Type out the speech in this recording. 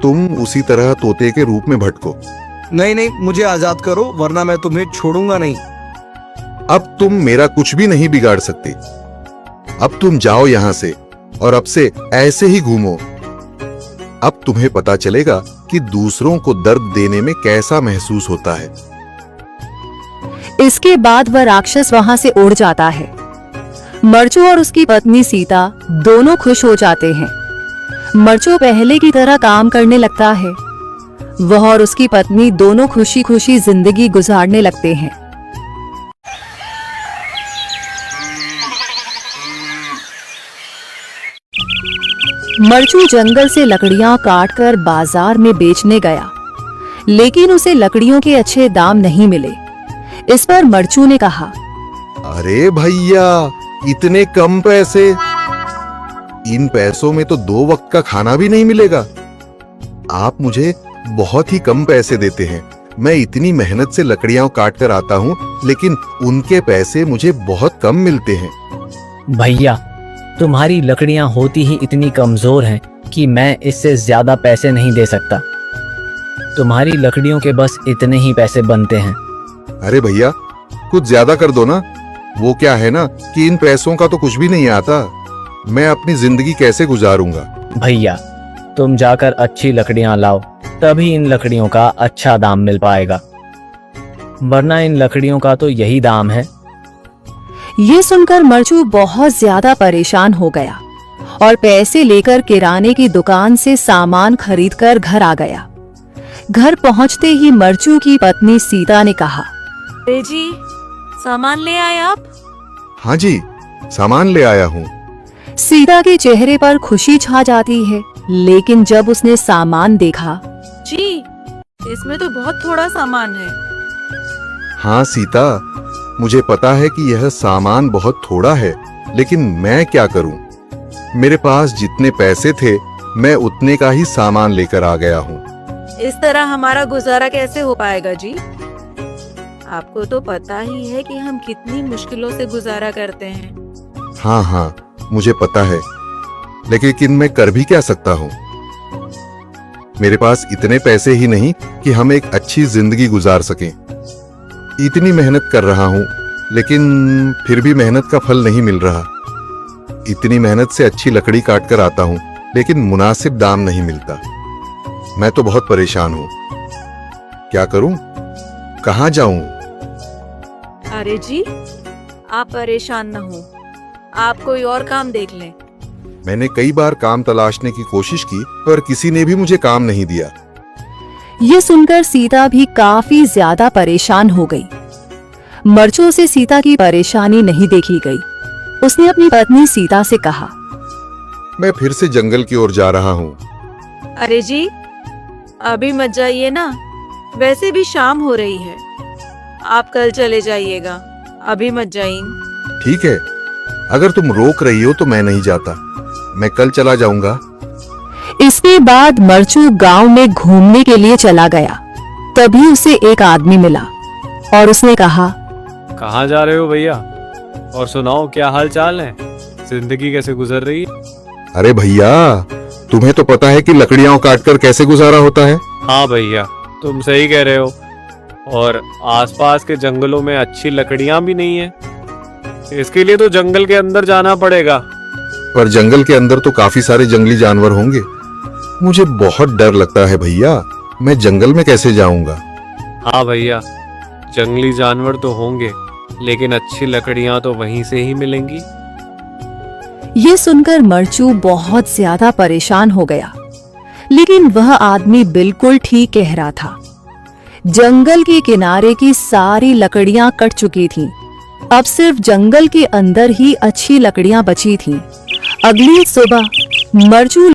तुम उसी तरह तोते के रूप में भटको। नहीं नहीं, मुझे आजाद करो वरना मैं तुम्हें छोड़ूंगा नहीं। अब तुम मेरा कुछ भी नहीं बिगाड़ सकते। अब तुम जाओ यहां से और अब से ऐसे ही घूमो। अब तुम्हें पता चलेगा कि दूसरों को दर्द देने में कैसा महसूस होता है। इसके बाद वह राक्षस वहां से उड़ जाता है। मरचू और उसकी पत्नी सीता दोनों खुश हो जाते हैं। मरचू पहले की तरह काम करने लगता है। वह और उसकी पत्नी दोनों खुशी खुशी जिंदगी गुजारने लगते हैं। मरचू जंगल से लकड़ियां काटकर बाजार में बेचने गया, लेकिन उसे लकड़ियों के अच्छे दाम नहीं मिले। इस पर मरचू ने कहा, अरे भैया, इतने कम पैसे? इन पैसों में तो 2 वक्त का खाना भी नहीं मिलेगा। आप मुझे बहुत ही कम पैसे देते हैं। मैं इतनी मेहनत से लकड़ियां काट कर आता हूँ, लेकिन उनके पैसे मुझे बहुत कम मिलते हैं। भैया, तुम्हारी लकड़ियां होती ही इतनी कमजोर हैं कि मैं इससे ज्यादा पैसे नहीं दे सकता। तुम्हारी लकड़ियों के बस इतने ही पैसे बनते हैं। अरे भैया, कुछ ज्यादा कर दो ना। वो क्या है ना कि इन पैसों का तो कुछ भी नहीं आता। मैं अपनी जिंदगी कैसे गुजारूंगा? भैया, तुम जाकर अच्छी लकड़ियां लाओ, तभी इन लकड़ियों का अच्छा दाम मिल पाएगा, वरना इन लकड़ियों का तो यही दाम है। ये सुनकर मरचू बहुत ज्यादा परेशान हो गया और पैसे लेकर किराने की दुकान से सामान खरीदकर घर आ गया। घर पहुंचते ही मरचू की पत्नी सीता ने कहा, अरे जी, सामान ले आए आप? हाँ जी, सामान ले आया हूँ। सीता के चेहरे पर खुशी छा जाती है, लेकिन जब उसने सामान देखा, जी, इसमें तो बहुत थोड़ा सामान है। हाँ सीता, मुझे पता है कि यह सामान बहुत थोड़ा है, लेकिन मैं क्या करूं? मेरे पास जितने पैसे थे, मैं उतने का ही सामान लेकर आ गया हूँ। इस तरह हमारा गुजारा कैसे हो पाएगा जी? आपको तो पता ही है कि हम कितनी मुश्किलों से गुजारा करते हैं। हाँ हाँ, मुझे पता है, लेकिन मैं कर भी क्या सकता हूँ? मेरे पास इतने पैसे ही नहीं कि हम एक अच्छी जिंदगी गुजार सकें। इतनी मेहनत कर रहा हूँ, लेकिन फिर भी मेहनत का फल नहीं मिल रहा। इतनी मेहनत से अच्छी लकड़ी काट कर आता हूँ, लेकिन मुनासिब दाम नहीं मिलता। मैं तो बहुत परेशान हूँ। क्या करूँ? कहाँ जाऊँ? अरे जी, आप परेशान न हो, आप कोई और काम देख लें। मैंने कई बार काम तलाशने की कोशिश की, पर किसी ने भी मुझे काम नहीं दिया। ये सुनकर सीता भी काफी ज्यादा परेशान हो गई। मरचू से सीता की परेशानी नहीं देखी गई। उसने अपनी पत्नी सीता से कहा, मैं फिर से जंगल की ओर जा रहा हूँ। अरे जी, अभी मत जाइए ना, वैसे भी शाम हो रही है। आप कल चले जाइएगा, अभी मत जाइए। ठीक है, अगर तुम रोक रही हो तो मैं नहीं जाता। मैं कल चला जाऊंगा। इसके बाद मरचू गांव में घूमने के लिए चला गया। तभी उसे एक आदमी मिला और उसने कहा, कहाँ जा रहे हो भैया? और सुनाओ, क्या हाल चाल है? जिंदगी कैसे गुजर रही है? अरे भैया, तुम्हें तो पता है कि लकड़ियां काटकर कैसे गुजारा होता है। हाँ भैया, तुम सही कह रहे हो। और आसपास के जंगलों में अच्छी लकड़ियां भी नहीं है। इसके लिए तो जंगल के अंदर जाना पड़ेगा। पर जंगल के अंदर तो काफी सारे जंगली जानवर होंगे। मुझे बहुत डर लगता है भैया, मैं जंगल में कैसे जाऊंगा? हाँ भैया, जंगली जानवर तो होंगे, लेकिन अच्छी लकड़ियां तो वहीं से ही मिलेंगी। ये सुनकर मरचू बहुत ज्यादा परेशान हो गया, लेकिन वह आदमी बिल्कुल ठीक कह रहा था। जंगल के किनारे की सारी लकड़ियां कट चुकी थीं। अब सिर्फ जंगल के अंदर ही अच्छी लकड़ियां बची थीं। अगली सुबह मरचू